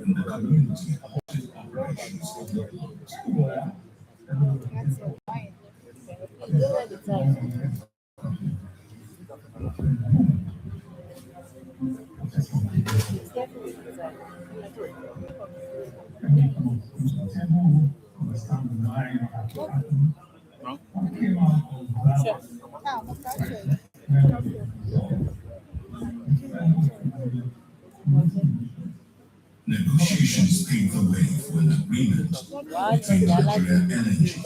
in the community audit operations of the plant. Negotiations paved the way for an agreement between Nigeria Energy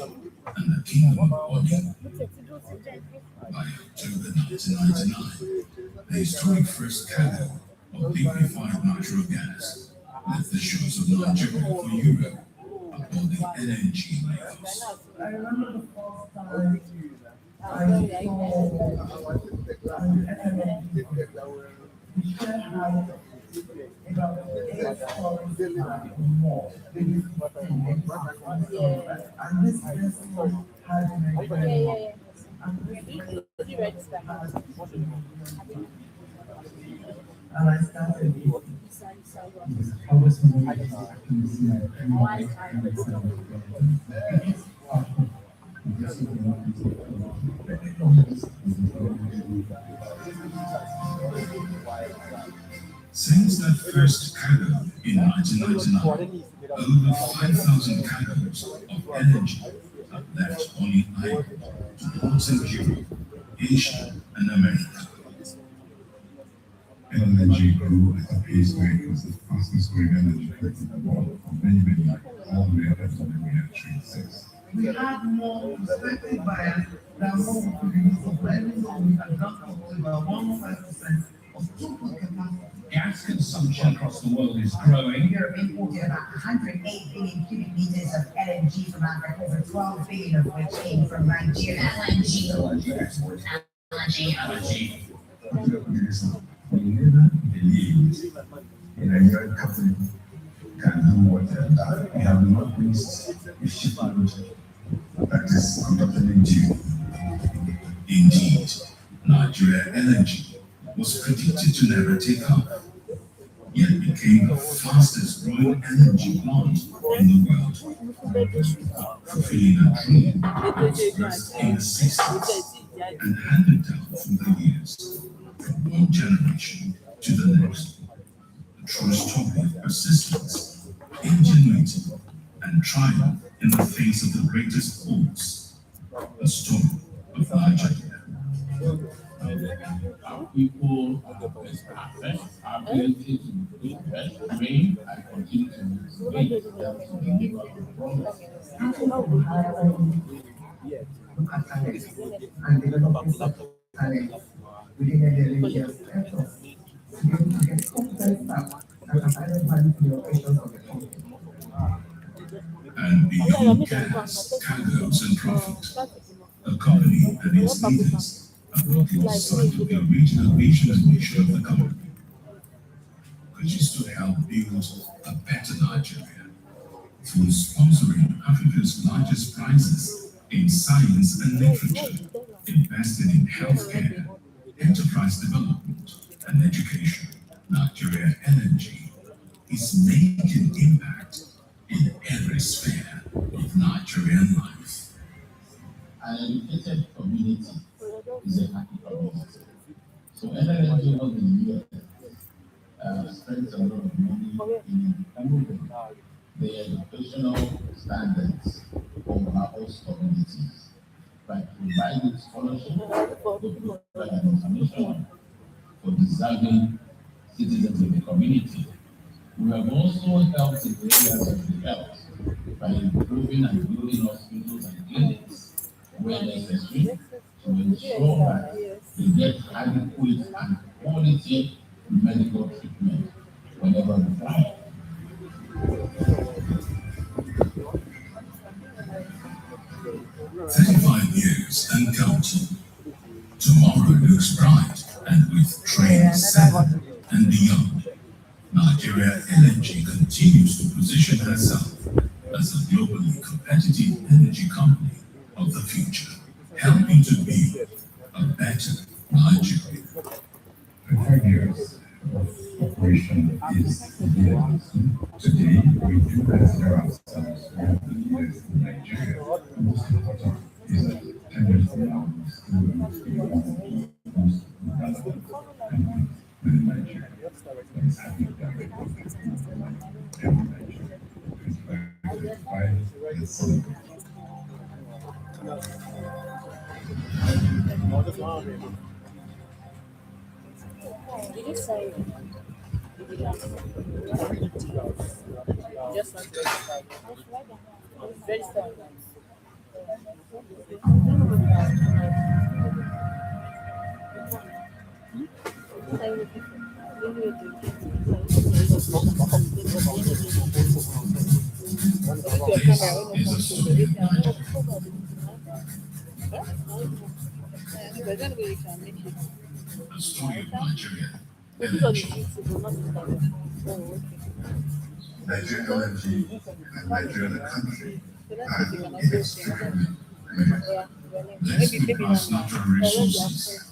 and the Kingdom of Benin. By October 1999, the historic first cargo of liquefied natural gas left the shores of Nigeria for Europe aboard the LNG Lagos. I remember the first time I saw an LNG. We shared how about 8 stories or more. And this vessel had Nigeria. And I started I was Since that first cargo in 1999, over 5,000 cargoes of energy have left Bonny Island to ports in Europe, Asia, and America. LNG grew at a pace where it was the fastest growing energy company in the world for many years, all the way up until the Trade 6. We had more prospective buyers than what we produced of even though we had not up to about 1.5% of total capacity. Gas consumption across the world is growing. Europe imported about 108 billion cubic meters of LNG from Africa, over 12 billion of which came from Nigeria. LNG. We never believed in a young company can do what they have done. We have not missed a shipment that is conducted in June. Indeed, Nigeria LNG was predicted to never take off, yet became the fastest growing energy plant in the world, fulfilling a dream that was birthed in the 60s and handed down through the years, from one generation to the next. A true story of persistence, ingenuity, and triumph in the face of the greatest odds. A story of Nigeria. Our people are best, our ability to invest, remain, and continue to make them to deliver. And developing talent within the LNG sector. You get competent staff that have added value to the operations of the company. And beyond gas, cargoes, and profit, a company and its leaders have not lost sight of the original vision and mission of the company, which is to help build a better Nigeria through sponsoring Africa's largest prizes in science and literature, investing in healthcare, enterprise development, and education. Nigeria LNG is making impact in every sphere of Nigerian life. An educated community is a happy community. So LNG over the years spends a lot of money in improving the educational standards of our host communities by providing scholarship, providing information for deserving citizens of the community. We have also helped in areas of the health by improving and building hospitals and clinics where necessary to ensure that they get adequate and quality medical treatment whenever required. 35 years and counting. Tomorrow looks bright, and with Train 7 and beyond, Nigeria LNG continues to position herself as a globally competitive energy company of the future, helping to be a better Nigeria. 5 years of operation is the Today, we do consider ourselves one of the leaders in Nigeria. Most important is that tendency our students be one of the most relevant companies within Nigeria that is having direct impact on the life of every Nigerian. 25, let's celebrate. Did you say? Just like very strong. This is a story of Nigeria, a story of Nigeria, energy, Nigerian energy and Nigeria the country are inextricably linked. blessed with vast natural resources,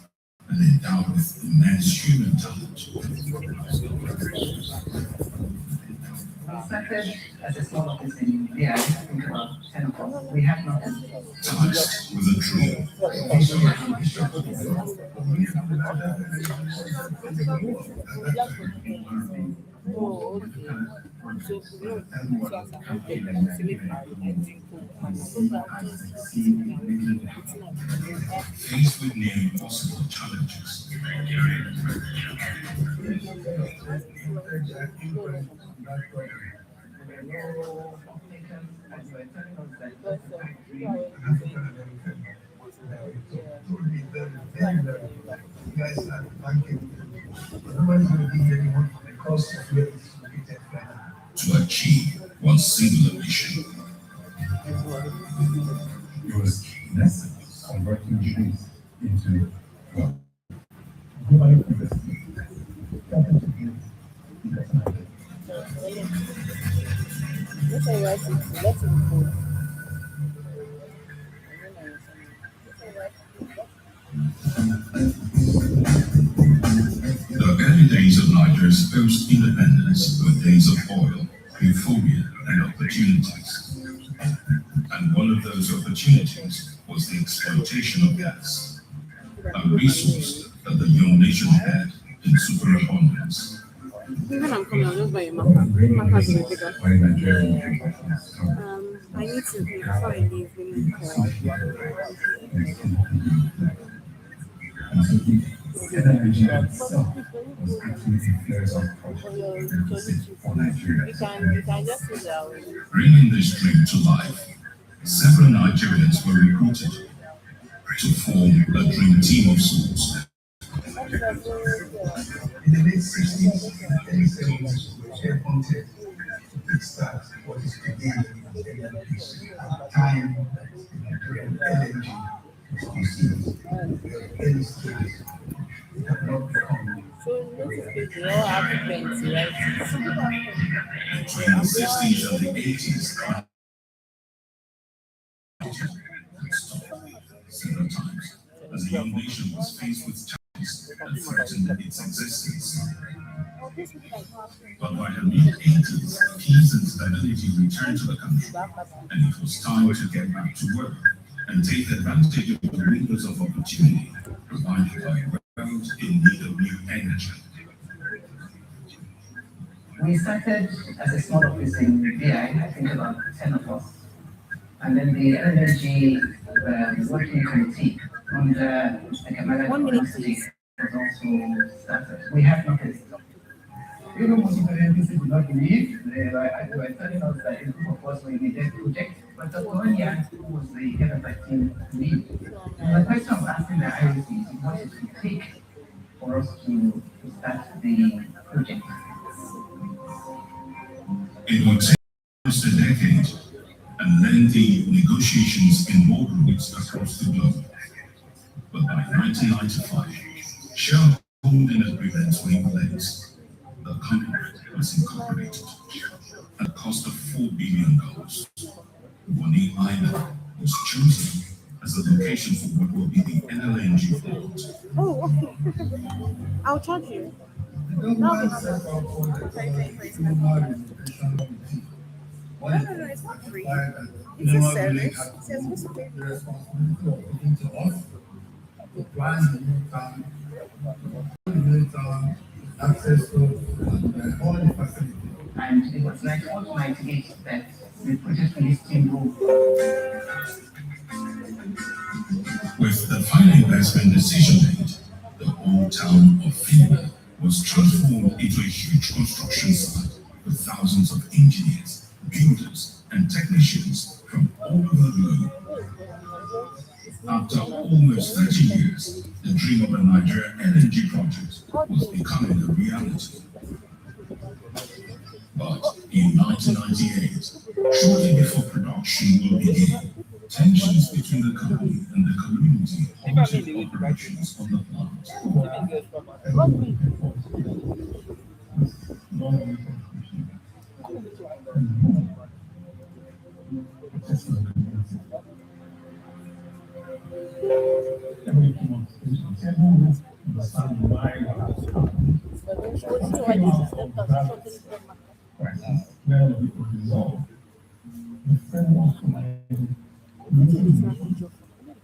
and endowed with immense human talent. We started as a small office in India, I think about 10 of us. We had nothing. Tasked with a dream, Oh, okay. So, faced with near impossible challenges. You guys are banking. Nobody's going to give you anyone for the cost of where it's located right now. To achieve one singular mission. It was in essence converting dreams into wealth. Global investment, helping to build investment. let's say let's go. The early days of Nigeria's post-independence were days of oil, euphoria, and opportunities. And one of those opportunities was the exploitation of gas, a resource that the young nation had in superabundance. Even I'm coming, I'll just buy a marker. Markers will be bigger. Why Nigerian energy prices come I need to before I leave. We need to and so if energy itself was actually a flares of project for Nigeria. you can just use our Bringing this dream to life, several Nigerians were recruited to form a dream team of sorts. In the late 60s and early 70s, we were appointed to kickstart what is today NNPC. At the time, the Nigerian LNG was conceived. We were early stages. We have not become. so notice they all have plenty, right? Between the 60s and the 80s, several times, as the young nation was faced with challenges that threatened its existence. But by the mid-80s, peace and stability returned to the country, and it was time to get back to work and take advantage of the windows of opportunity provided by a world in need of new energy. We started as a small office in VI, I think about 10 of us. And then the energy working committee under Mr. Kamala 1 minute, was please. also started. We have noticed. Even most of the NPC did not believe. They were telling us that a group of us were in a dead project. But Dr. Onya, who was the head of that team, believed. And the question of asking the IOC is what it would take for us to start the project. It would take almost a decade and lengthy negotiations in boardrooms across the globe. But by 1995, shareholding agreements were in place. The company was incorporated at a cost of $4 billion. Bonny Island was chosen as the location for what will be the NLNG plant. Oh, okay. I'll charge you. The government set up for the No, it's not free. It's It's a service. It's supposed to pay. the responsibility of giving to us to plan the new town, access to all the facilities. And it was like 1998 that the project released team group. With the final investment decision made, the old town of Finland was transformed into a huge construction site with thousands of engineers, builders, and technicians from all over the globe. After almost 30 years, the dream of a Nigeria LNG project was becoming a reality. But in 1998, shortly before production will begin, tensions between the company and the community halted operations on the plant.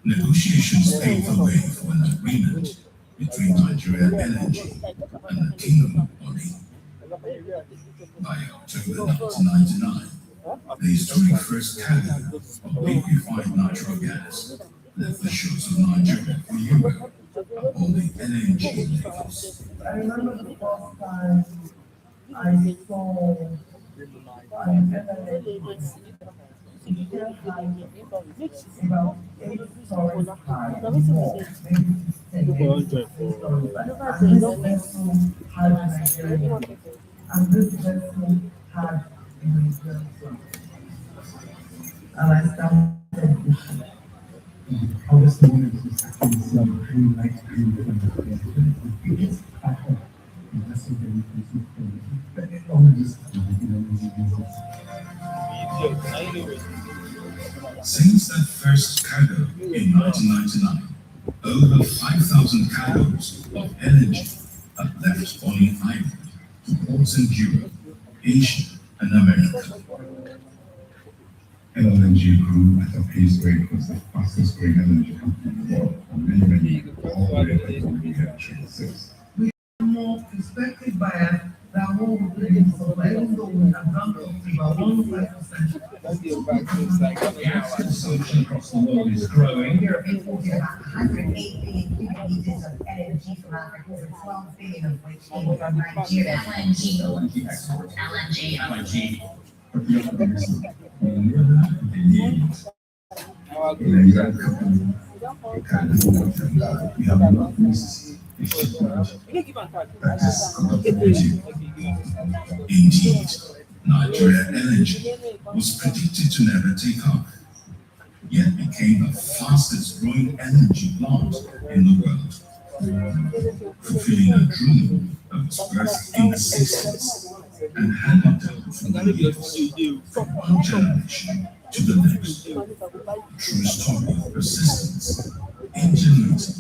Negotiations paved the way for an agreement between Nigeria LNG and the Kingdom Body. By October 1999, the historic first cargo of liquefied natural gas left the shores of Nigeria for Europe on the LNG levels. I remember the first time I saw about 8 stories high, maybe 10 and this vessel had Nigeria, and this vessel had a Nigerian flag. And I started fishing. Obviously, when it was actually some green light, green different, it gets better. That's what they but it only just, Since that first cargo in 1999, over 5,000 cargoes of LNG have left Bonny Island to ports in Europe, Asia, and America. LNG grew at a pace where it was the fastest growing LNG company in the world for many years, all the way up to the year 2006. More perspective bias than what we put in so far, even though we have gone up to about 1.5%. Gas consumption across the world is growing. Europe imported about 108 billion cubic meters of LNG from Africa, over 12 billion of which came from Nigeria. LNG export. LNG. But we have to listen. The needs. In a young company, it can do what we have not missed. That is competitive. Indeed, Nigeria LNG was predicted to never take off, yet became the fastest growing LNG plant in the world, fulfilling a dream that was birthed in the 60s and handed down through the years from one generation to the next. A true story of persistence, ingenuity,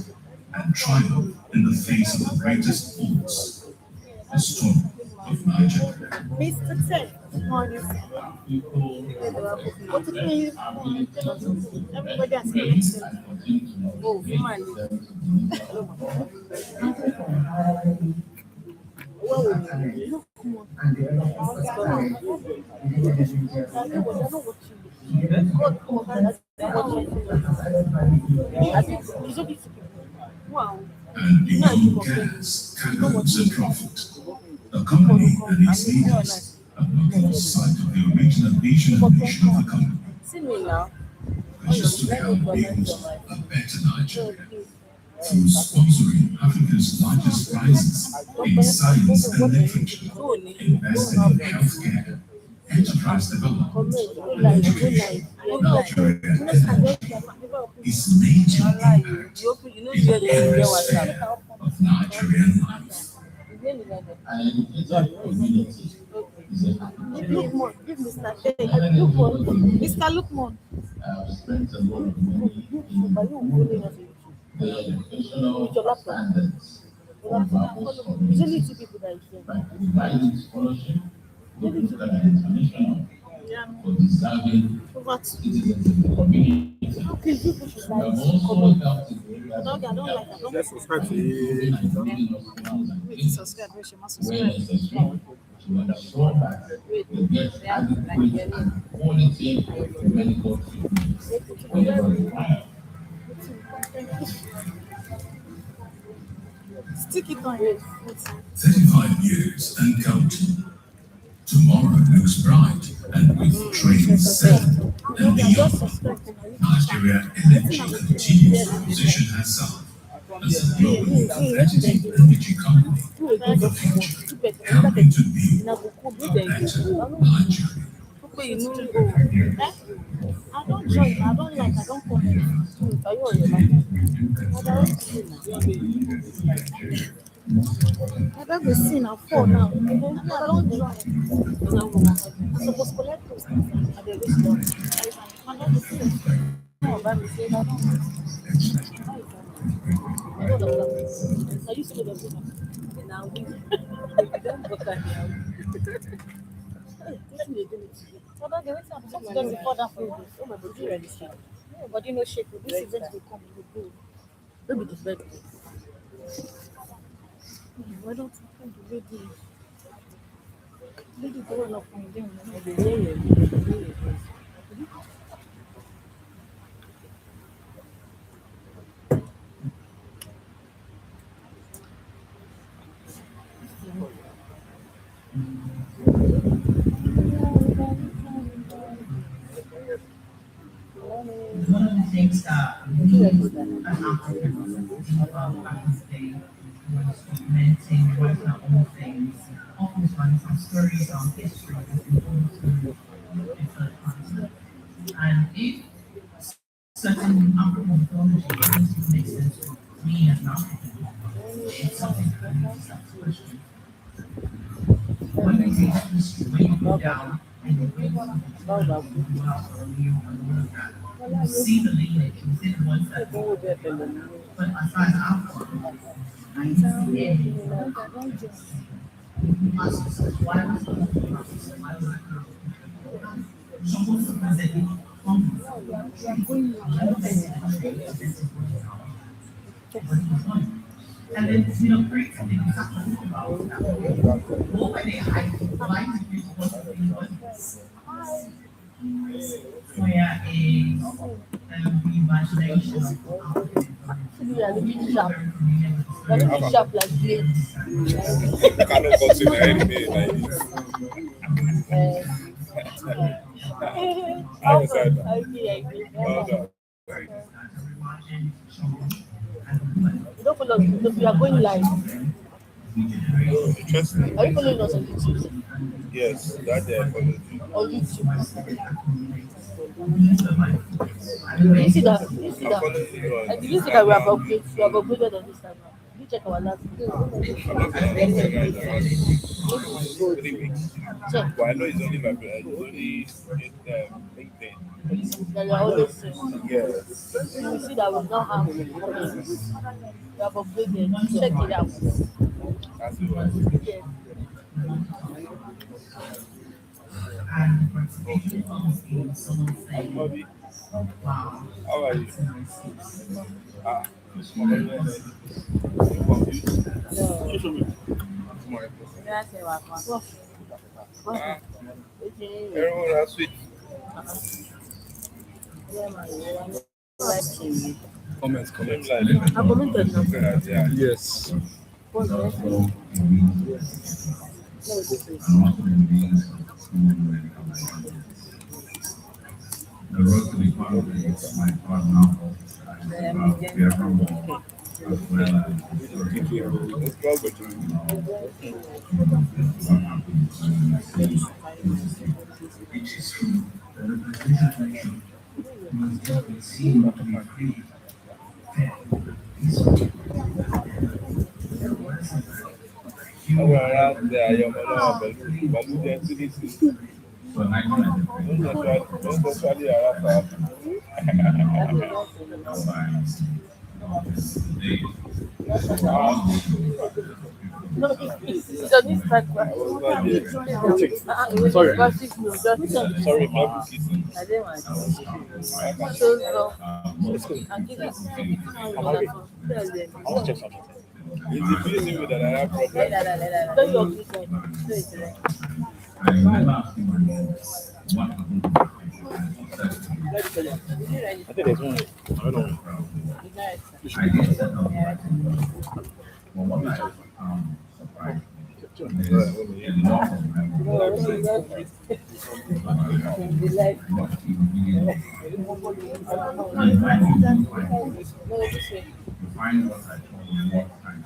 and triumph in the face of the greatest odds. The story of Nigeria. Mr. Tech, what do you everybody has said. Oh, And the wow. And beyond gas, cargoes, and profit, the company and its leaders have not lost sight of the original vision and mission of the company, Similar. which is to help build a better Nigeria through sponsoring Africa's largest prizes in science and literature, investing in healthcare, enterprise development, and education. Nigeria Energy is making impact in every sphere of Nigerian life. An educated community is a happy Lookman, give Mr. Tech. Lookman, Mr. Lookman. I have spent a lot of money in the educational standards of our host Usually communities two people that is here. by providing scholarship, local and international, for deserving citizens in the community. Okay, people should We have like also helped in the areas I of don't like I don't Let's subscribe to improving and it. building hospitals and wait to clinics subscribe, wait, she must where subscribe. necessary to ensure that we get adequate and quality medical treatment whenever required. Stick it on your 35 years and counting. Tomorrow looks bright, and with trade set and beyond, Nigeria Energy continues to position herself as a globally competitive energy company of the future, helping to build a better Nigeria. But you know, I don't join, I don't like, I don't comment. Are you on your mind? I don't go see now, four now. I don't join. I'm supposed to collect those things. I don't listen. I don't listen. No, but I'm saying I don't. I don't know. I used to do that. Now, we don't go back now. Listen, they do it. So don't do it. Something just before that food. Oh my God, you ready? No, but you know, shake. This event will come. It will go. Maybe the bed. Why don't you come to lady? Lady go run up on them. One of the things that we as Africans think about back in the day was documenting, writing our own things, often finding some stories or history that's important to a third party. And if certain African mythology doesn't make sense to me as an African, it's something that I need to start to question. When you take history, when you go down and you bring something to the world or you and all of that, you see the lineage, you see the ones that go there. But as far as I'm concerned, I didn't see any ancestors. Why was it ancestors? Why was it supposed to present hungry? I don't think the tree presented what he was on. And then, Greeks, they start to think about that. What were they hiding? Why did they want to be where is reimagination of African You are looking sharp. You are looking sharp like blades. I cannot consider anything like this. I was like, I agree. oh, no. You don't follow us because we are going live. Oh, interesting. Are you following us on YouTube? Yes, that day I followed you. On YouTube. You see that? You see I that? followed you on. And did you see that we have upgraded on Instagram? Did you check our last video? I'm not going to right now. 3 weeks. Check. But I know it's only my brother. It's only LinkedIn. That you are always saying. Yes. You see that we don't have comments. We have upgraded. Check it out. That's it. Yes. and participation comes in someone saying, Bobby, wow, how are you? that's a nice thing. Ah, everyone has sweet. Comment. I commented now. Yeah. Yes. The road to the partner is my partner. We are from home, as well as the story of Let's go with you. what happens when you see it is true. The representation must just be seen to be free, fair, peaceful. Àwọn ará tẹ àyọmọ náà pẹ̀lú gentility. So I comment Don't actually harass her. today. No, it's just this type. Sorry. Sorry, ma. I didn't want to. So, I'll give it. I'll check something. It's the busy me that I have problem. Don't you agree, sir? So it's like, I remember asking my mom what happened to my I think there's one. I don't know. I did set up my but what I surprised me is a lot of my not even beginning. And when you find what I call more time.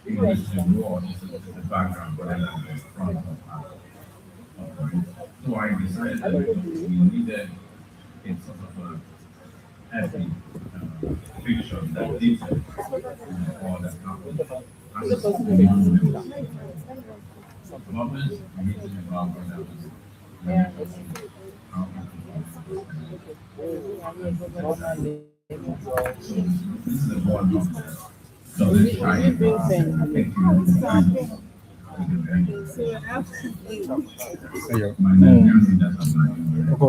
English is the word, is the background rather than the front of us. So I decided that we needed a sort of a heavy fiction that details all that happened. And it's moments meeting about what happens. How this is a one of so they try to my name is that I'm being nominated for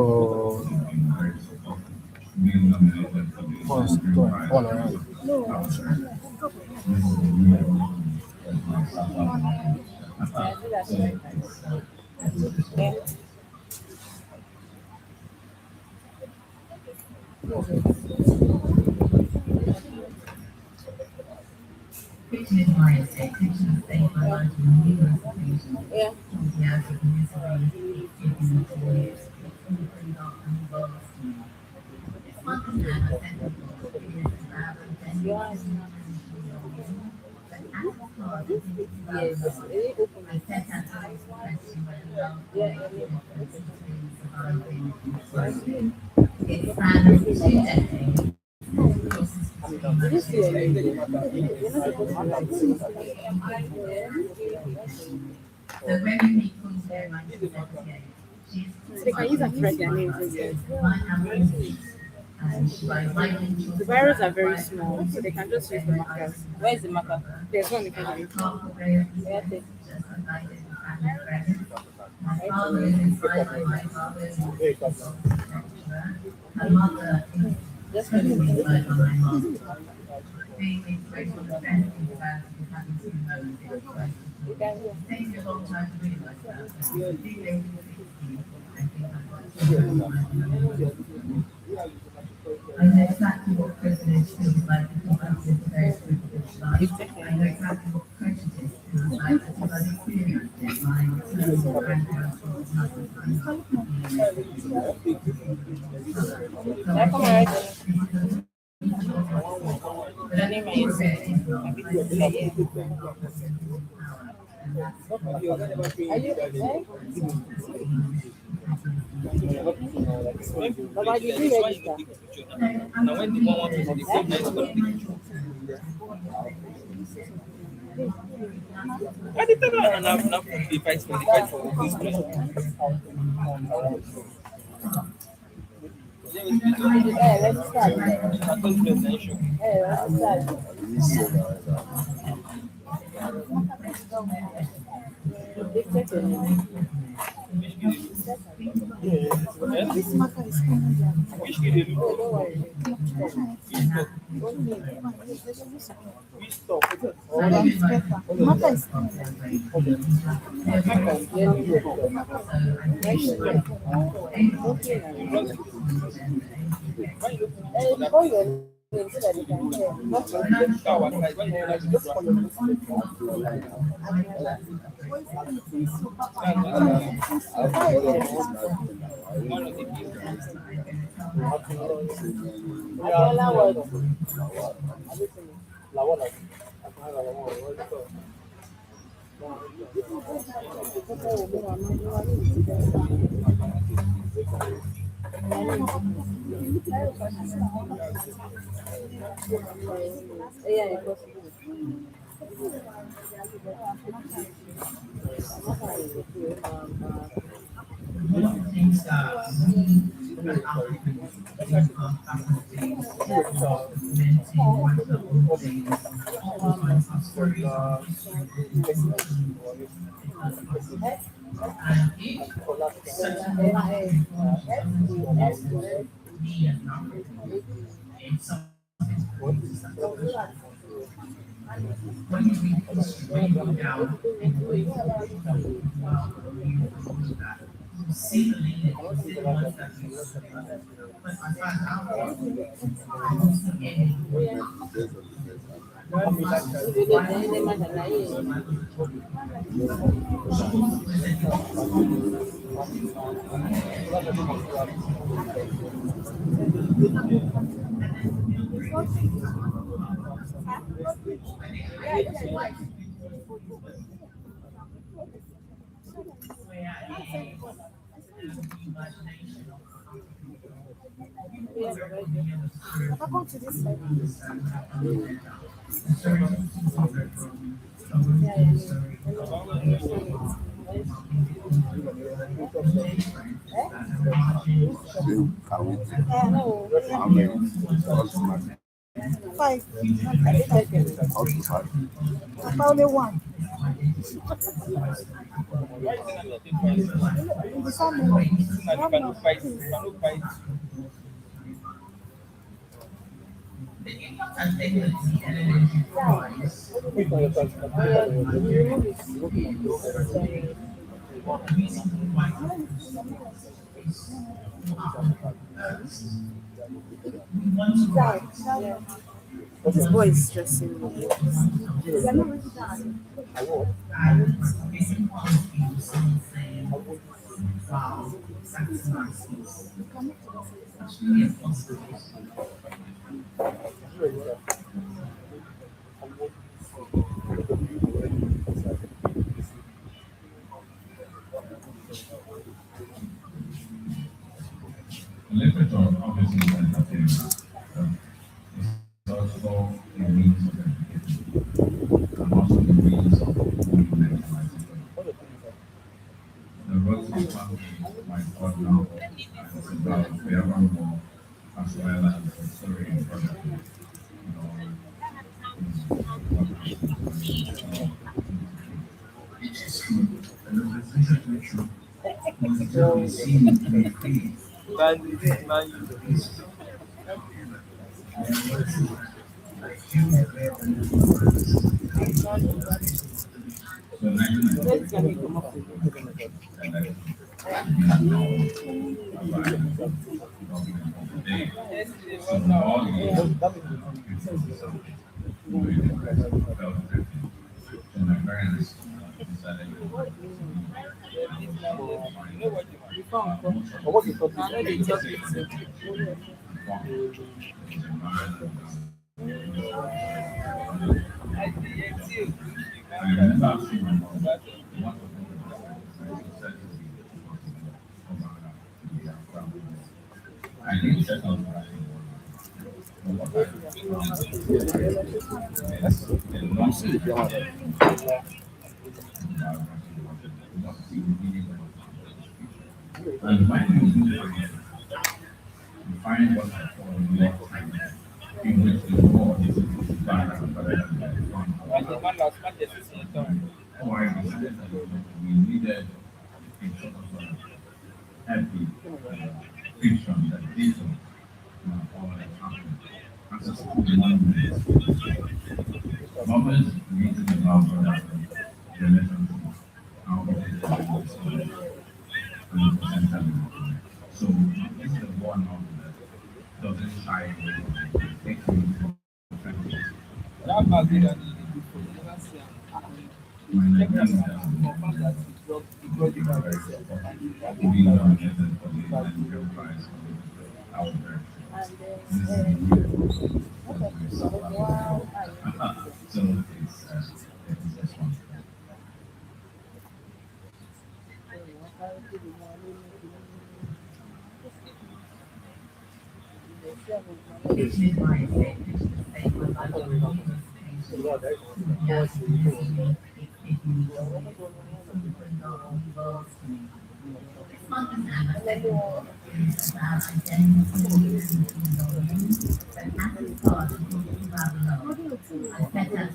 Fiction is my estate. Fiction is saved my life on numerous occasions. yeah. Years of misery, giving me tears, freed up and lost me. It's one thing that I said before, it is about then you are but as for the Yes, really open. I set out to ask the question whether love will make a difference between surviving and thriving. It spans 2 decades. Crosses between my Did you see children. anything? You're not supposed to write. So when we meet Kunze in 1978, she's So they can use and write their names instead. The barrels are very small, so they can just use the markers. Where is the marker? There's one in front of you. My father is inside by my father is my mother is Just totally inside by my mom. Being inspirational and fantasy about it is having 2 moments in life. you can It takes me a long time to realize that. Being able to see, I think I've got I know exactly what privilege feels like because I've lived a very privileged life. I know exactly what prejudice feels like because I've experienced it. My maternal grandparents were another time. But I think it is not. I see it Are you Baba, did you register? Now, when the one wants to the phone, it's going to be. I didn't know enough the fight for this place. Hey, let's start. I told you the issue. Hey, let's start. This matter is coming down. Which kid did you? Don't worry. Matter is Before your name, so that they can hear. Adela was. Yeah, it was. One of the things that we as Africans think of as things documenting what the old days, oftentimes some stories of history that you need to take a look at. And if certain information doesn't make sense to me as an African, it's something to start. When you read history, when you go down and the way you well, you know that you see the lineage, you see the ones that you but as far as I'm concerned, I don't see any. Imagination of Welcome to this side. No, five. Only one. The family. the impact and technology and energy price reason why is we want to write This boy is stressing me. and making people saying, wow, sacrifices. It's really a possibility. Literature obviously is entertainment. It's also a means of education and also a means of monumentalization. The Rossi family might cut down and it's about forevermore as well as the story in front of you. You know, Which is true. And it's exactly true. What we see in the film is I feel so 1994 election by government of the day. So all the felt drifting. So my parents decided to I remember asking my mom what of all the said to be to be a family. I didn't set out for what and when you find what I call love time, in which the more is better than the fun. Oh, I decided that we needed a sort of happy fiction that details all that happened. As a school moments created about relationships, how it is and potentially. So this is the one of that doesn't shy away from it. Takes me to friendships. My Nigerian we are getting for the Nigerian prize out there. This is the year that we suffer. So it's this one. Which is why I said it's the same with other movies. Yes, it needs it's not the same as it's about identity and that happens part of what you love and better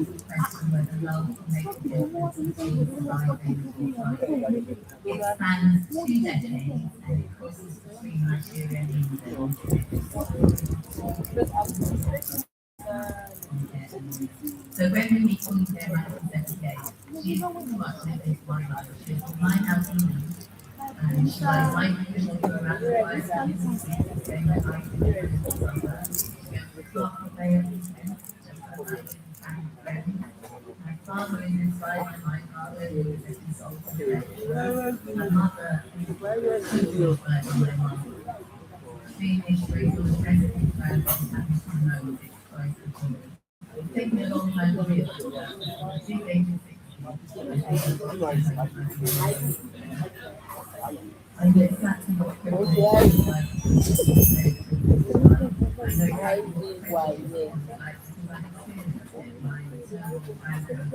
the question whether love can make a difference between surviving or thriving. It spans 2 decades and it crosses between Nigeria and England. So when we meet Queen Claire in 1978, she's pretty much lived this one life. She was from my house in Leeds, and she likes biking, around the fire, and staying at night in the suburbs. She goes to the club for day every weekend, just her night with friends. My father is inside and my father is a consultant. My mother is by my mum. Being history was resting friends and having to know this place of Jesus. It's taken me a long time to realize that. At the age of 60, I know exactly what privilege is like. I know exactly what privilege is like because I've experienced it. My maternal grandparents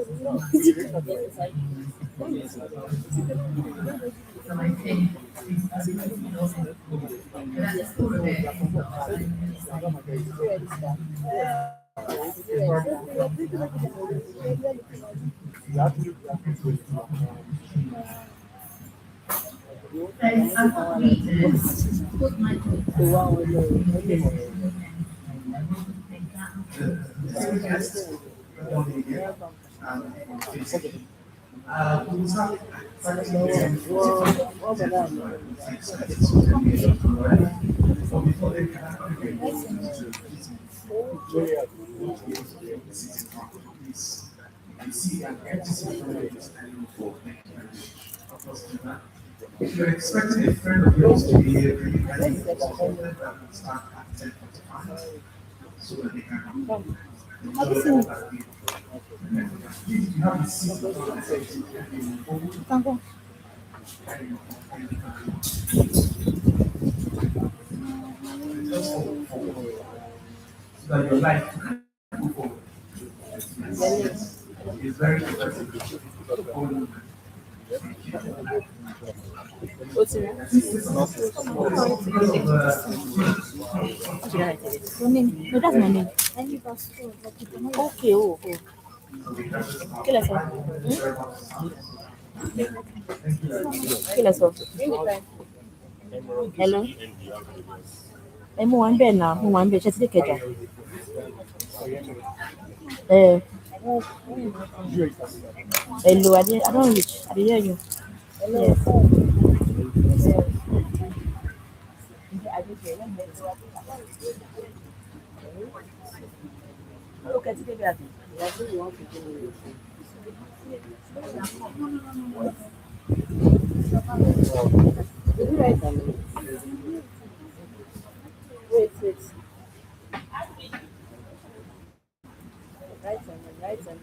so I think it's absolutely not but at the core of it is not. So I want readers to put my book down and listen to it and what you think We start but before they can actually get into this, you can see an empty situation is standing for if you're expecting a friend of yours to be here, can you guys that will start at 10:45 so that they can enjoy all that view. If you have a seat on the section, just forward so that your life can move forward. It's very interesting. Your name? No, that's my name. Okay, oh, oh. ¿Qué le son? ¿Qué le son? Hello? Ẹ mú wa ń bẹ̀ náà, mú wa ń bẹ̀, ṣe ti dé Ìkẹjà. Hello, I don't reach. I dey hear you. Yes. Okay, ti débi àbí? Did you write on it? Wait. Write on it. Write on it.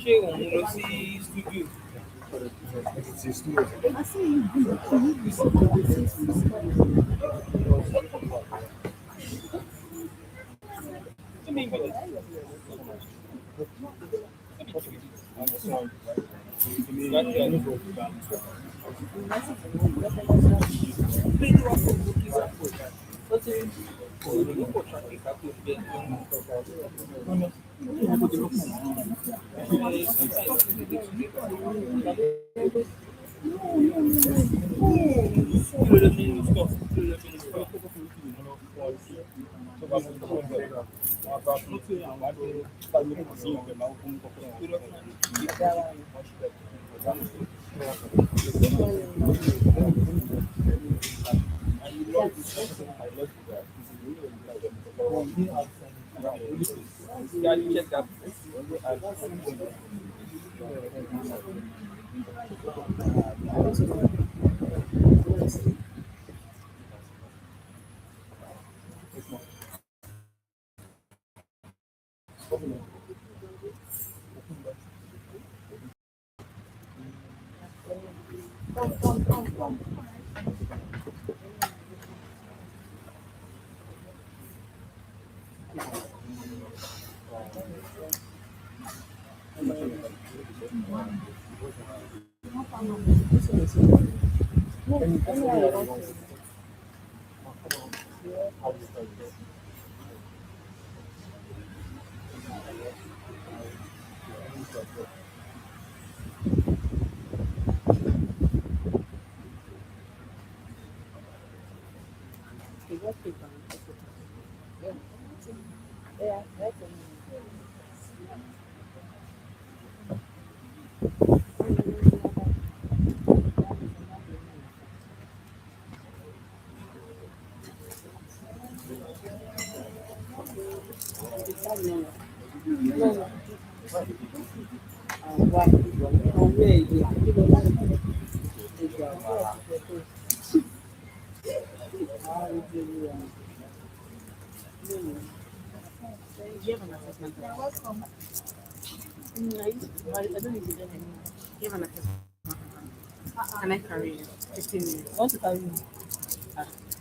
Ṣé òun lọ sí studio? I don't need to do anything. You have an assessment. Can I carry you? 15 minutes. I want to carry you.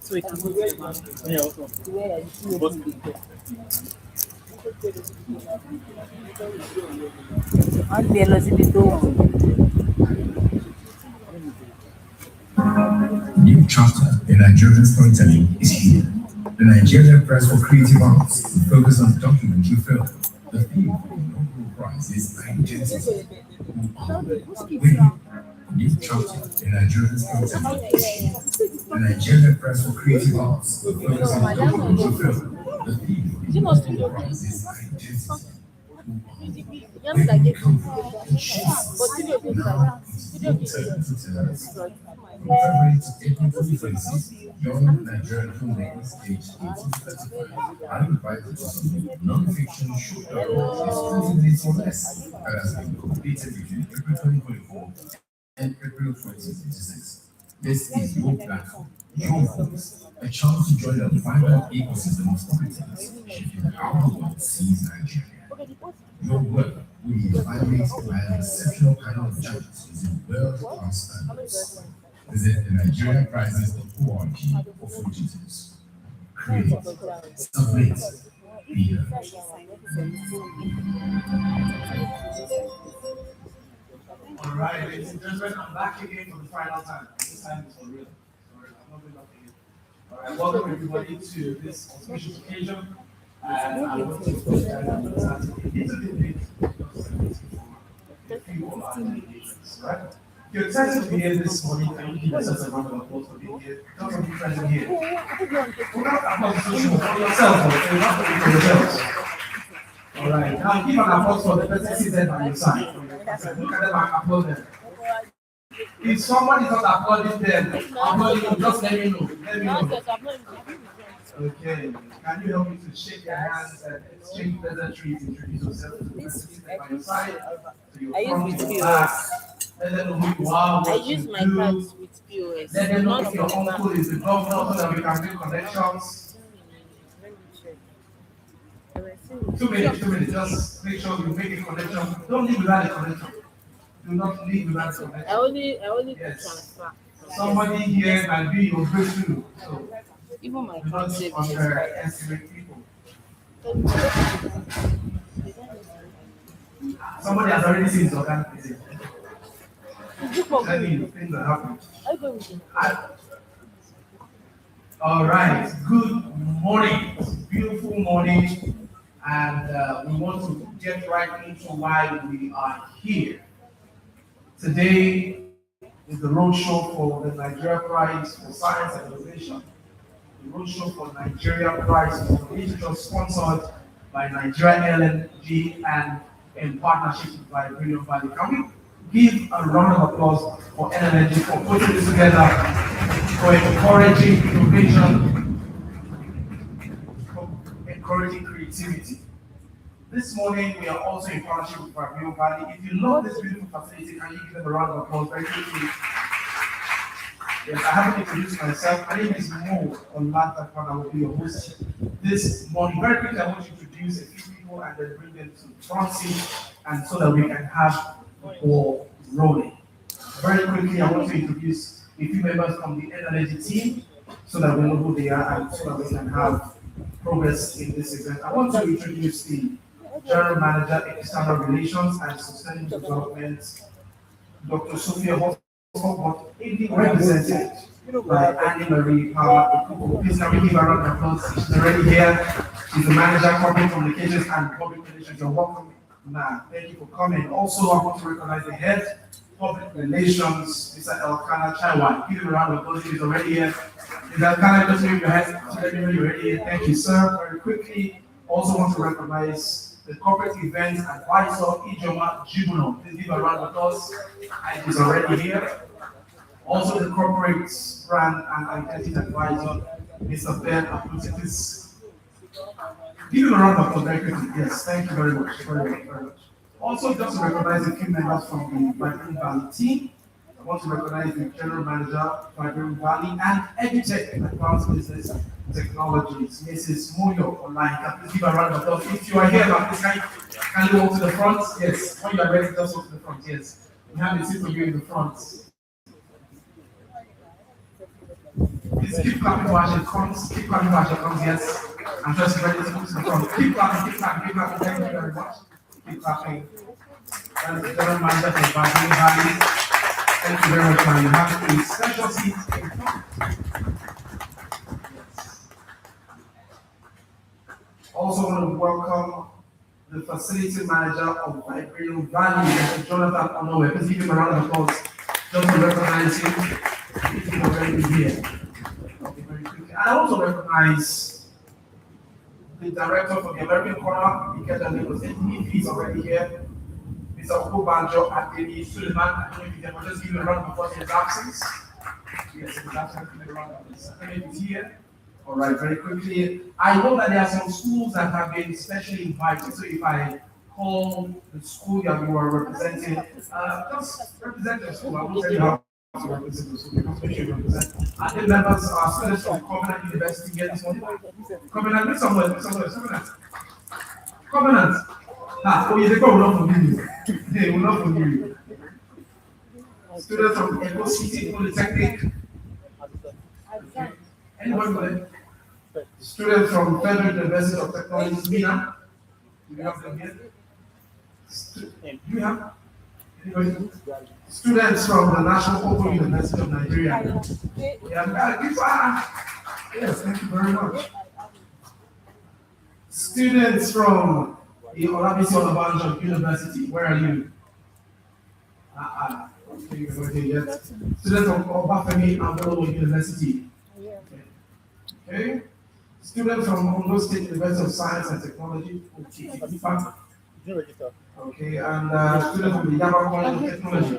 So we can go to the bank. Where I see you. Wọ́n gbé ẹ lọ síbi tó wù. New chapter in Nigerian storytelling is here. The Nigerian Prize for Creative Arts will focus on documentary film. The theme for the inaugural prize is identity. New chapter in Nigerian storytelling is here. The Nigerian Prize for Creative Arts will focus on documentary film. The theme for the inaugural prize is identity. February to April 2026, young Nigerian filmmakers aged 18 to 35 are invited to submit non-fiction short films exclusively for less that has been completed between April 2024 and April 2026. This is your platform, your voice, a chance to join the vibrant ecosystem of storytellers shaping how the world sees Nigeria. Your work will be evaluated by an exceptional panel of judges using world-class standards. Visit the NigerianPrizes.org for full details. Create, submit, be heard. All right, ladies and gentlemen, I'm back again for the final time. This time is for real. Sorry, I'm not doing nothing here. All right, welcome everybody to this auspicious occasion. And I want to put that on the Saturday a little bit for a few of our delegations, right? If you're excited to be here this morning, can you give yourself a round of applause for being here? Come on, be present here. Well, not applause for yourself, okay? Not for yourselves. All right, now give an applause for the person seated by your side. Look at them and applaud them. If somebody is not applauding them, applauding them, just let me know. Let me know. Okay, can you help me to shake your hands and exchange pleasantries, introduce yourself to the person seated by your side, to your front, to your back. Let them know who you are, what you do. Cards with POS. Let them know if your uncle is the governor so that we can make connections. 2 minutes, just make sure you make a connection. Don't leave without a connection. Do not leave without a connection. I only Yes. transfer. Somebody here might be your breakthrough. So Even my do not card savings. underestimate people. Somebody has already seen his organization. It's good for Tell me. you things are happening. I go with you. All right, good morning. It's a beautiful morning, and we want to get right into why we are here. Today is the roadshow for the Nigeria Prize for Science and Innovation. The roadshow for Nigeria Prize for Innovation was sponsored by Nigeria LNG and in partnership with Vibranium Valley. Can we give a round of applause for LNG for putting this together, for encouraging innovation, for encouraging creativity? This morning, we are also in partnership with Vibranium Valley. If you love this beautiful facility, can you give them a round of applause very quickly? Yes, I haven't introduced myself. My name is Mo Olatakwan. I will be your host this morning. Very quickly, I want to introduce a few people and then bring them to the front seat, and so that we can have the ball rolling. Very quickly, I want to introduce a few members from the energy team, so that we know who they are and so that we can have progress in this event. I want to introduce the General Manager, External Relations and Sustainable Development, Dr. Sophia Hosford, represented by Annie Marie Palmer. Please can we give a round of applause? She's already here. She's the Manager, Corporate Communications and Public Relations. You're welcome, ma'am. Thank you for coming. Also, I want to recognize the Head Public Relations, Mr. Elkana Chaiwan. Give him a round of applause. He's already here. Mr. Elkana, just move your head so let me know you're already here. Thank you, sir. Very quickly, also want to recognize the Corporate Events Advisor, Ijoma Jibuno. Please give a round of applause. And he's already here. Also, the Corporate Brand and Identity Advisor, Mr. Ben Aputitis. Give him a round of applause very quickly. Yes, thank you very much. Very much. Also, just to recognize a few members from the Vibranium Valley team. I want to recognize the General Manager, Vibranium Valley, and EduTech, Advanced Business Technologies, Mrs. Moyo Online. Please give a round of applause. If you are here, now, please can you walk to the front? Yes. When you are ready, just walk to the front. Yes. We have a seat for you in the front. Please keep clapping while she comes. Keep clapping while she comes. Yes. I'm just ready to move to the front. Keep clapping, keep clapping, keep clapping. Thank you very much. Keep clapping. And the General Manager for Vibranium Valley. Thank you very much, man. You have a special seat in front. Also want to welcome the Facility Manager of Vibranium Valley, Mr. Jonathan Onowe. Please give him a round of applause just to recognize him. He's already here. Okay, very quickly. And I also recognize the Director for the American Corner, Ikeda Lagos. He's already here. Mr. Okubanjo Ademi Suleiman. I don't know if you can just give him a round of applause in his absence. Yes, in his absence, give him a round of applause. I don't know if he's here. All right, very quickly. I know that there are some schools that have been specially invited. So if I call the school that you are representing, just represent the school. I won't tell you how to represent the school because we should represent. And the members are students from Covenant University here this morning. Covenant, meet somewhere. Covenant. Oh, you think I will not forgive you? They will not forgive you. Students from Echo City Polytechnic. Anyone with students from Federal University of Technology, Mina? Do you have them here? Do you have anybody? Students from the National Open University of Nigeria. Yes, thank you very much. Students from the Olabisi Onabanjo University, where are you? Students from Obafemi Awolowo University. Okay. Students from Ondo State University of Science and Technology. Okay, and students from the Yaba College of Technology.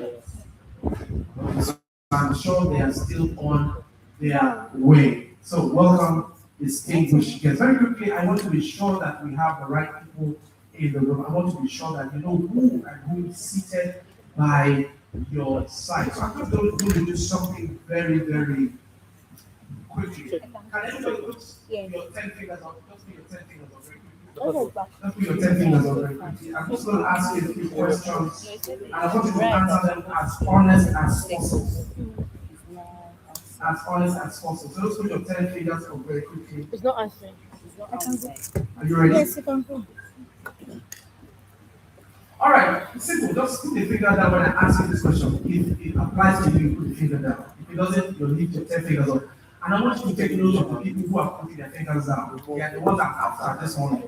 Okay, so I'm sure they are still on their way. So welcome, distinguished guests. Very quickly, I want to be sure that we have the right people in the room. I want to be sure that you know who and who is seated by your side. So I'm just going to do something very, very quickly. Can everybody put your 10 fingers up? Just put your 10 fingers up very quickly. Just put your 10 fingers up very quickly. I'm just going to ask you a few questions, and I want you to answer them as honest as possible. As honest as possible. So just put your 10 fingers up very quickly. It's not answering. Are you ready? Yes, you can go. All right, it's simple. Just put the finger down when I ask you this question. If it applies to you, put the finger down. If it doesn't, you'll leave your 10 fingers up. And I want you to take note of the people who are putting their fingers down. They are the ones that after this morning.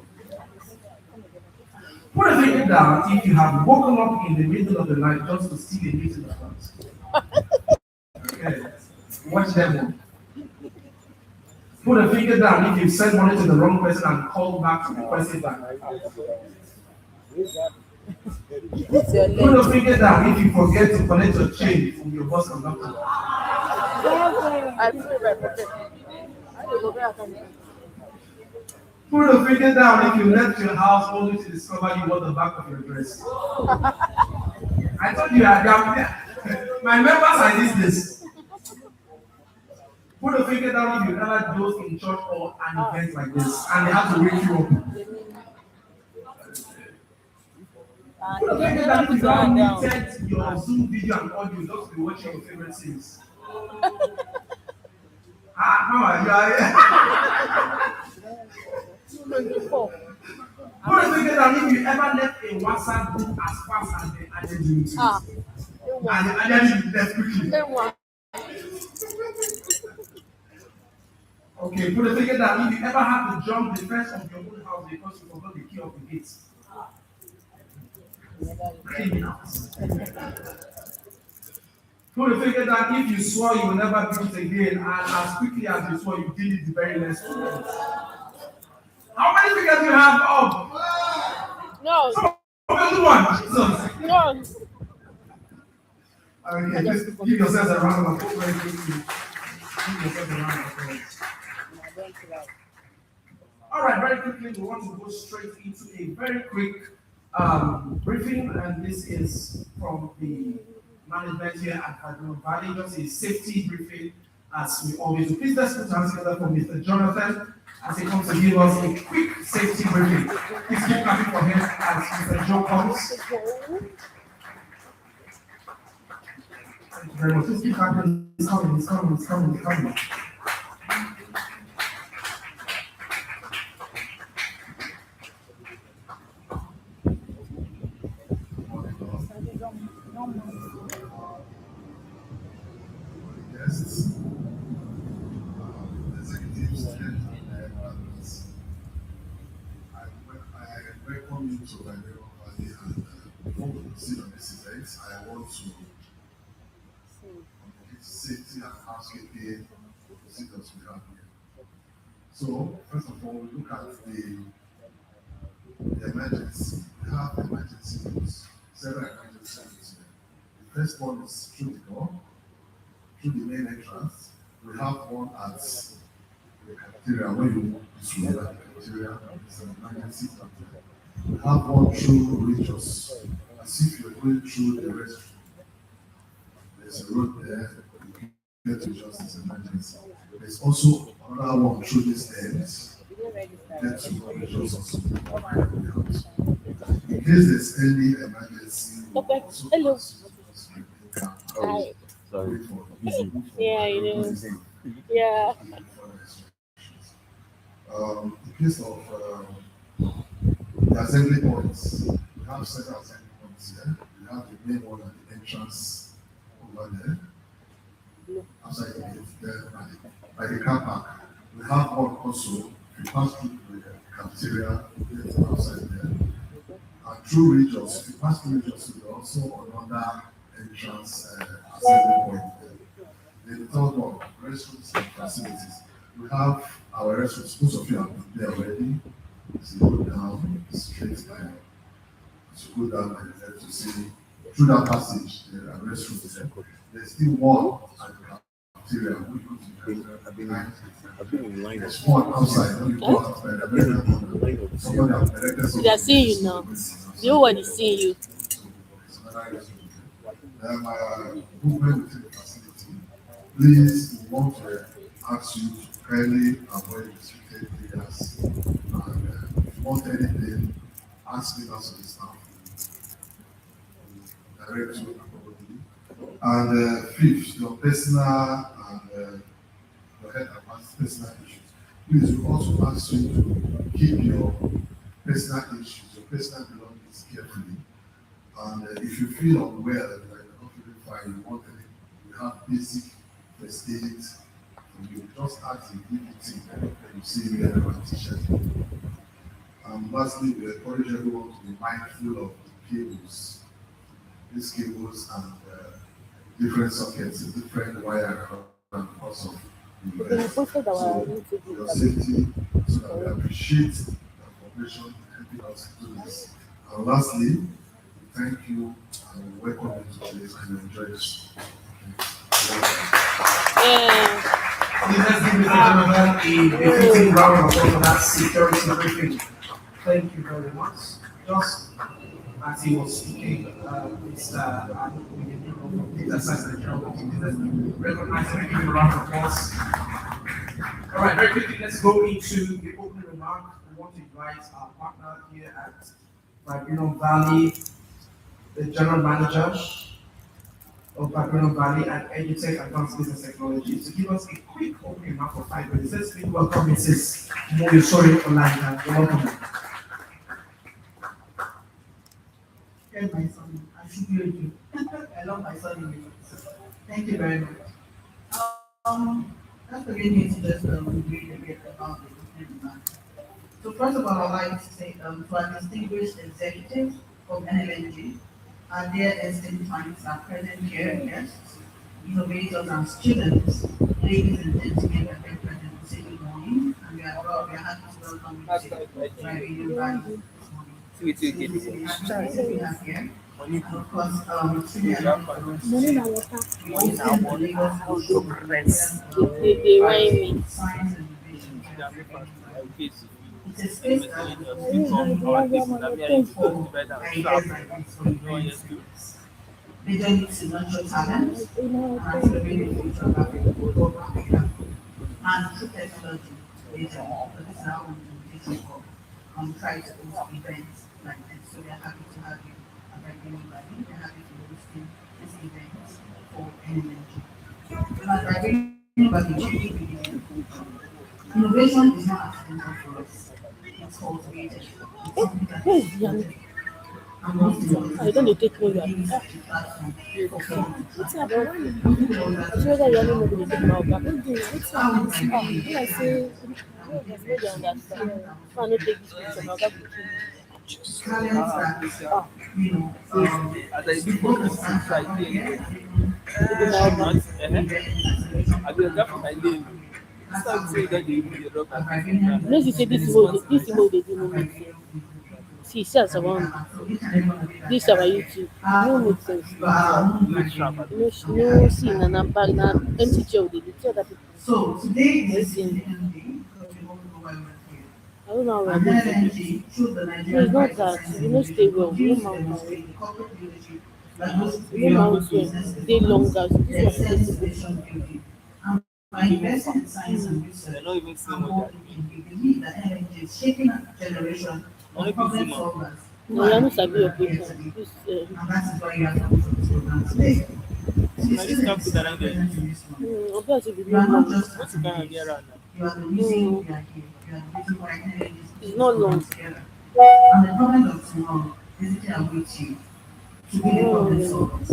Put a finger down if you have woken up in the middle of the night just to see the meeting of God. Okay. Watch them one. Put a finger down if you sent money to the wrong person and called back to request it back. Put a finger down if you forget to connect your chain from your bus conductor. Put a finger down if you left your house only to discover you wore the back of your dress. I told you my members are this. Put a finger down if you never dozed in church or an event like this, and they have to wake you up. Put a finger down if you have muted your Zoom video and audio just to be watching your favorite scenes. How are you? Put a finger down if you ever left a WhatsApp group as fast as they added you to it. And they added you left quickly. Okay, put a finger down if you ever had to jump the fence of your own house because you forgot the key of the gate. Criminals. Put a finger down if you swore you will never do it again, and as quickly as you swore, you did it the very next moment. How many fingers do you have up? No. Only one. Jesus. No. Okay, just give yourselves a round of applause very quickly. Give yourselves a round of applause. All right, very quickly, we want to go straight into a very quick briefing, and this is from the management here at Kaduna Valley, just a safety briefing as we always do. Please let's put hands together for Mr. Jonathan as he comes to give us a quick safety briefing. Please keep clapping for him as Mr. Joe comes. Thank you very much. Please keep clapping. He's coming, he's coming, he's coming, he's coming. Guests, executives, and others. I welcome you to my Valley, and before we proceed on this event, I want to communicate safety and housekeeping procedures we have here. So, first of all, we look at the emergency. We have emergency rooms, several emergency rooms here. The first one is through the door, through the main entrance. We have one at the cafeteria when you walk to the cafeteria. It's an emergency cafeteria. We have one through Regis, as if you're going through the restroom. There's a road there, you get to just as emergency. There's also another one through these ends. Get to Regis also. In case there's any emergency, Okay. Hello. Hi. Sorry. Yeah, you know. Yeah. In case of the assembly points, we have several assembly points here. We have the main one at the entrance over there. Outside the gate, there by the car park. We have one also. If you pass through the cafeteria, it's outside there. And through Regis, if you pass through Regis, there's also another entrance assembly point there. Then the third one, restrooms and facilities. We have our restrooms. Most of you have been there already. So you go down straight line. So go down by the left to see through that passage. There are restrooms there. There's still one at the cafeteria. We go to the line. There's one outside. When you go outside, somebody has directed. They are seeing you now. The whole world is seeing you. Movement within the facility. Please, we want to ask you to kindly avoid restricted areas. And if you want anything, ask members of the staff. Direct you accordingly. And fifth, your personal and your health and personal issues. Please, we also ask you to keep your personal issues, your personal belongings carefully. And if you feel unwell, like you're not feeling fine, you want anything, you have basic first aid. And you just ask the DPT and you see the practitioner. Lastly, we encourage everyone to be mindful of the cables, these cables and different sockets, different wire and parts of the Because we event. posted our So YouTube your link. safety, so that we appreciate the cooperation helping us do this. And lastly, we thank you and we welcome you to today's and enjoy this. Yeah. Okay, let's give Mr. Jonathan a befitting round of applause for that security briefing. Thank you very much. Just as he was speaking, Mr. Peter Science and General let's recognize him and give him a round of applause. All right, very quickly, let's go into the opening remark. We want to invite our partner here at Viburnum Valley, the General Manager of Viburnum Valley and EduTech Advanced Business Technology, to give us a quick opening remark for 5 minutes. Let's please welcome Mrs. Moyosori Olaitan. Welcome. Here's my son. I should hear you. I love my son in me. Thank you very much. That's the really need to just read a bit about the opening. So first of all, I'd like to say to our distinguished executives of NLNG, our dear esteemed clients are present here, guests, innovators and students, ladies and gentlemen, are very present to say good morning, and we are happy to welcome you to Viburnum Valley this morning. So we have here. And of course, senior Money na water. we also have the Lagos They whine me. Science and Innovation. It's a space that is for ideas like this for students. Majorly to nurture talent and accelerate the future of Africa and through technology later. So this is how we invitation for try to host events like this. So we are happy to have you at Viburnum Valley. We are happy to host this event for NLNG. And at Viburnum Valley, innovation is not accidental for us. It's cultivated. It's something that Where's is Yanni? rooted. And most importantly, I don't take care of it that. gives the platform for people to What's try. up? People I that swear that Yanni no go dey take my oga. What's how up? would I be When I say, no, they understand. If I no take this picture, my oga go kill me. talents that you know both the staff are here He be my oga. You know, she say this emo dey do no make sense. See as I want. This our YouTube. No make sense. See na bag na empty chair we dey do. See other people. So today is the Listen, second day because we don't know why we're here. I don't know how And we're going to do this. NLNG through the No, Nigerian it's not Crisis that. Science We don't stay well. We continues don't to mind now. demonstrate the corporate leadership that goes We don't beyond mind business to stay longer. So the this one is excellence possible. nation building. And by investing in science and research and more thinking, we believe that NLNG is shaping a generation of problem solvers who No, are you are the not sabi people your that are here paper. today. This, And that is why you are coming for this program today. To the students that are present in this one, obviously, if you you are don't not know, just activists. You are the reason we are here. You are the reason why NLNG is putting it's not this program long. together. And the problem of tomorrow basically awaits you to be the problem solvers.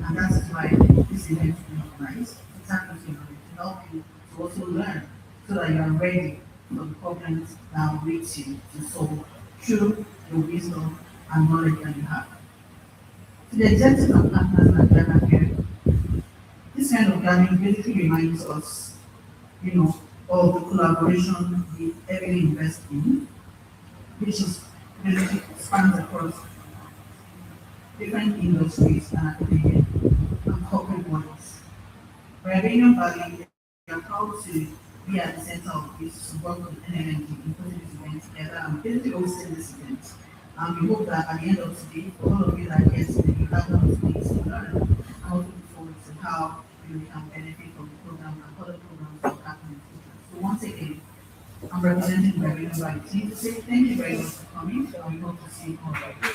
And that is why this event is being organized to tackle to help you to also learn so that you are ready for the problems that await you to solve through the wisdom and knowledge that you have. To the executives and partners that gather here, this kind of gathering basically reminds us, of the collaboration we heavily invest in, which is basically spans across different industries and academia and corporate bodies. Viburnum Valley, we are proud to be at the center of this, to work with NLNG in putting this event together and basically hosting this event. And we hope that at the end of today, for all of you that are here today, you have one space to learn and also look forward to how you can benefit from the program and other programs that will happen in the future. So once again, I'm representing Viburnum Valley team to say thank you very much for coming and we hope to see you all. Thank you.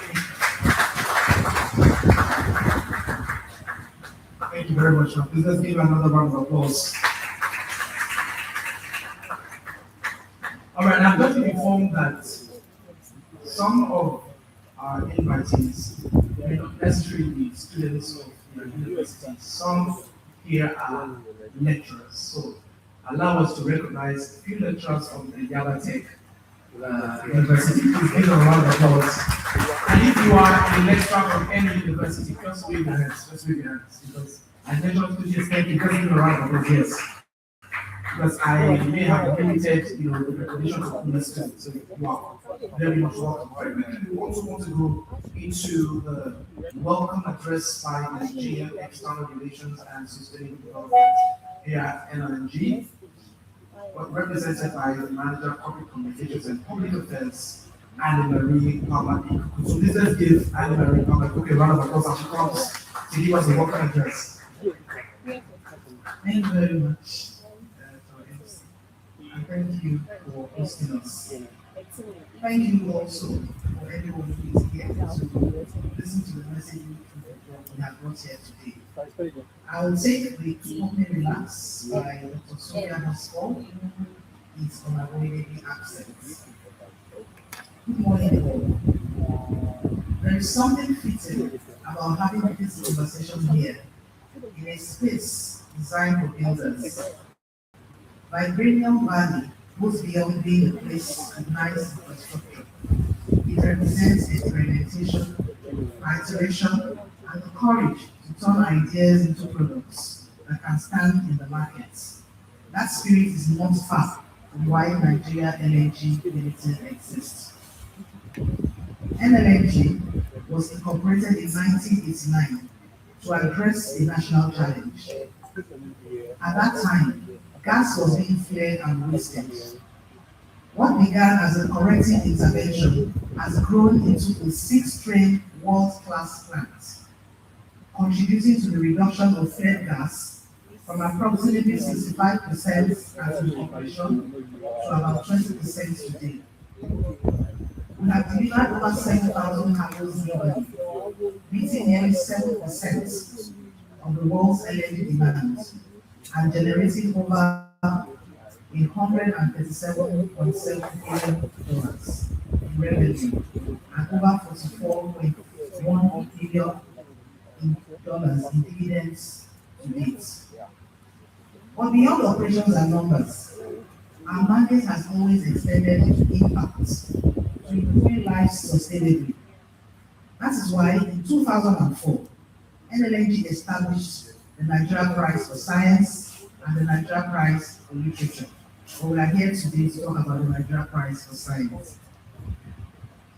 Thank you very much. Please let's give another round of applause. All right, I've just been informed that some of our invitees may not necessarily be students of the university. Some here are lecturers. So allow us to recognize a few lecturers from the Yaba Tech University. Please give them a round of applause. And if you are a lecturer from any university, just wave your hands. Just wave your hands. Because I mentioned to just thank you. Just give them a round of applause. Yes. Because I may have limited, the recognition of the students. So you are very much welcome. Very quickly, we also want to go into the welcome address by the GM External Relations and Sustainable Development here at NLNG, represented by the Manager of Corporate Communications and Public Affairs, Anne Marie Palmer. So please let's give Anne Marie Palmer a quick round of applause as she comes to give us a welcome address. Thank you very much, and thank you for hosting us. Thank you also for everyone who is here to listen to the message we have brought here today. I will take the opening remarks by Dr. Sonia Haskell, who is unavoidably absent. Good morning, all. There is something fitting about having this conversation here in a space designed for builders. Vibranium Valley goes beyond being a place with nice infrastructure. It represents experimentation, iteration, and the courage to turn ideas into products that can stand in the markets. That spirit is not far from why Nigeria LNG Limited exists. NLNG was incorporated in 1989 to address a national challenge. At that time, gas was being flared and wasted. What began as a corrective intervention has grown into a 6-train world-class plant, contributing to the reduction of flared gas from approximately 65% as in operation to about 20% today. We have delivered over 7,000 cargoes globally, meeting nearly 7% of the world's LNG demand and generating over $137.7 billion in revenue and over $44.1 billion in dividends to date. But beyond operations and numbers, our mandate has always extended its impact to improving lives sustainably. That is why in 2004, NLNG established the Nigeria Prize for Science and the Nigeria Prize for Literature. But we are here today to talk about the Nigeria Prize for Science.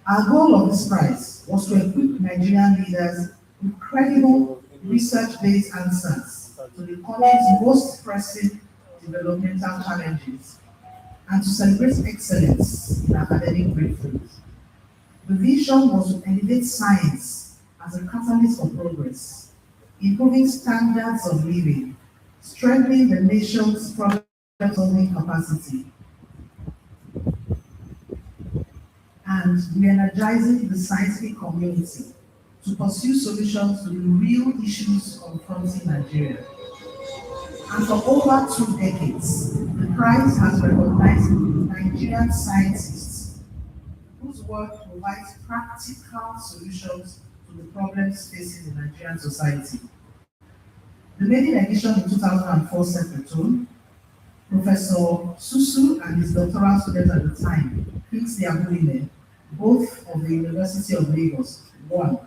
Our goal of this prize was to equip Nigerian leaders with credible, research-based answers to the country's most pressing developmental challenges and to celebrate excellence in academic breakthroughs. The vision was to elevate science as a catalyst for progress, improving standards of living, strengthening the nation's problem-solving capacity, and re-energizing the scientific community to pursue solutions to the real issues confronting Nigeria. And for over 2 decades, the prize has recognized Nigerian scientists whose work provides practical solutions to the problems facing the Nigerian society. The maiden edition in 2004 set the tone. Professor Susu and his doctoral students at the time, Kingsley Abuile, both of the University of Lagos, won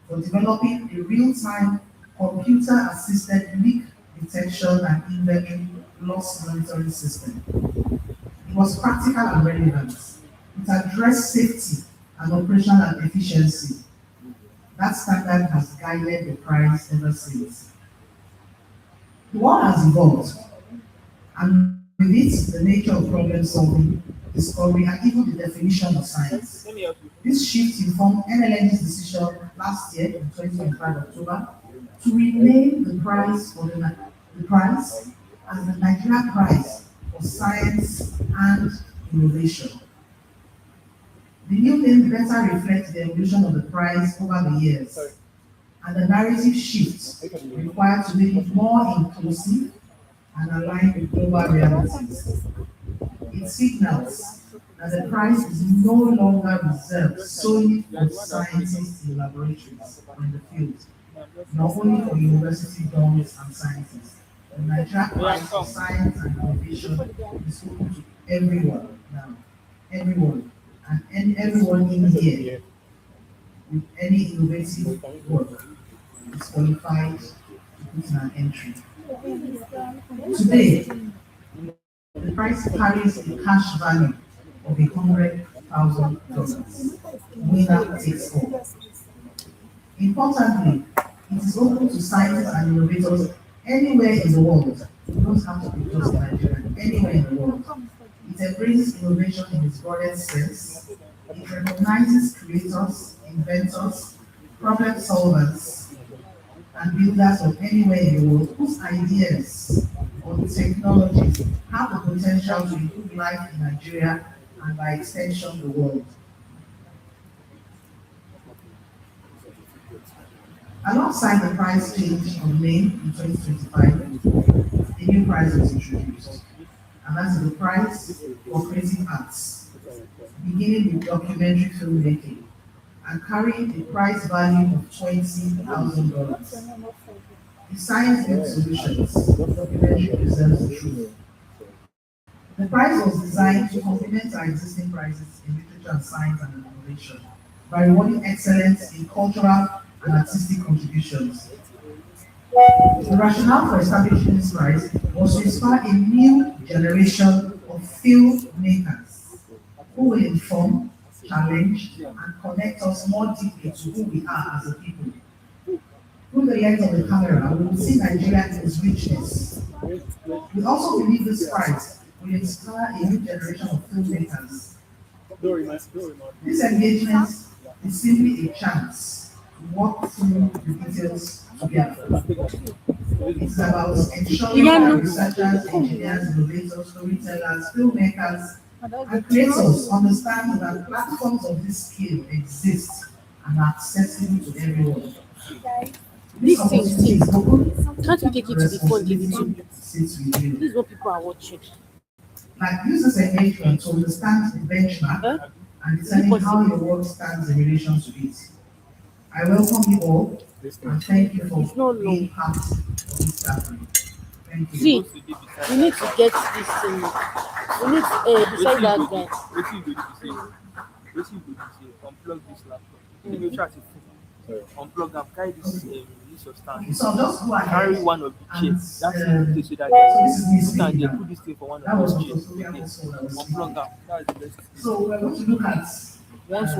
for developing a real-time computer-assisted leak detection and inventory loss monitoring system. It was practical and relevant. It addressed safety and operational efficiency. That standard has guided the prize ever since. The world has evolved, and with it, the nature of problem solving, discovery, and even the definition of science. This shift informed NLNG's decision last year, in 2025 October, to rename the prize as the Nigeria Prize for Science and Innovation. The new name better reflects the evolution of the prize over the years and the narrative shift required to make it more inclusive and aligned with global realities. It signals and the prize is no longer reserved solely for scientists in laboratories or in the field, not only for university dorms and sciences. The Nigeria Prize for Science and Innovation is open to everyone now. Everyone. And everyone in here with any innovative work is qualified to put in an entry. Today, the prize carries a cash value of $100,000. Winner takes all. Importantly, it is open to scientists and innovators anywhere in the world. You don't have to be just in Nigeria, anywhere in the world. It embraces innovation in its broadest sense. It recognizes creators, inventors, problem solvers, and builders of anywhere in the world whose ideas or technologies have the potential to improve life in Nigeria and by extension the world. Alongside the prize change of name in 2025, a new prize was introduced, and that is the prize for creative arts, beginning with documentary filmmaking and carrying a prize value of $20,000. The science-based solutions documentary presents the truth. The prize was designed to complement our existing prizes in literature and science and innovation by rewarding excellence in cultural and artistic contributions. The rationale for establishing this prize was to inspire a new generation of filmmakers who will inform, challenge, and connect us more deeply to who we are as a people. Through the lens of the camera, we will see Nigeria in its richness. We also believe this prize will inspire a new generation of filmmakers. This engagement is simply a chance to walk through the details together. It's about ensuring that researchers, engineers, innovators, storytellers, filmmakers, and creators understand that platforms of this scale exist and are accessible to everyone. This opportunity is open. Can't you take it to the phone, give it to me? Sits with you. This is what people are watching. Like use this engagement to understand the benchmark and determine how your work stands in relation to it. I welcome you all and thank you for being part of this gathering. Thank you. See, we need to get this thing. We need to beside that guy. Wetin you go do say? Wetin you go do say? Unplug this laptop. You go try to unplug am, carry this use your stand. So just go ahead. Carry one of the and, chairs. That's the place that this is you can me put this thing for one That of was those the chairs. tutorial episode I was Unplug speaking. am. That's the best. So we're going to look at Once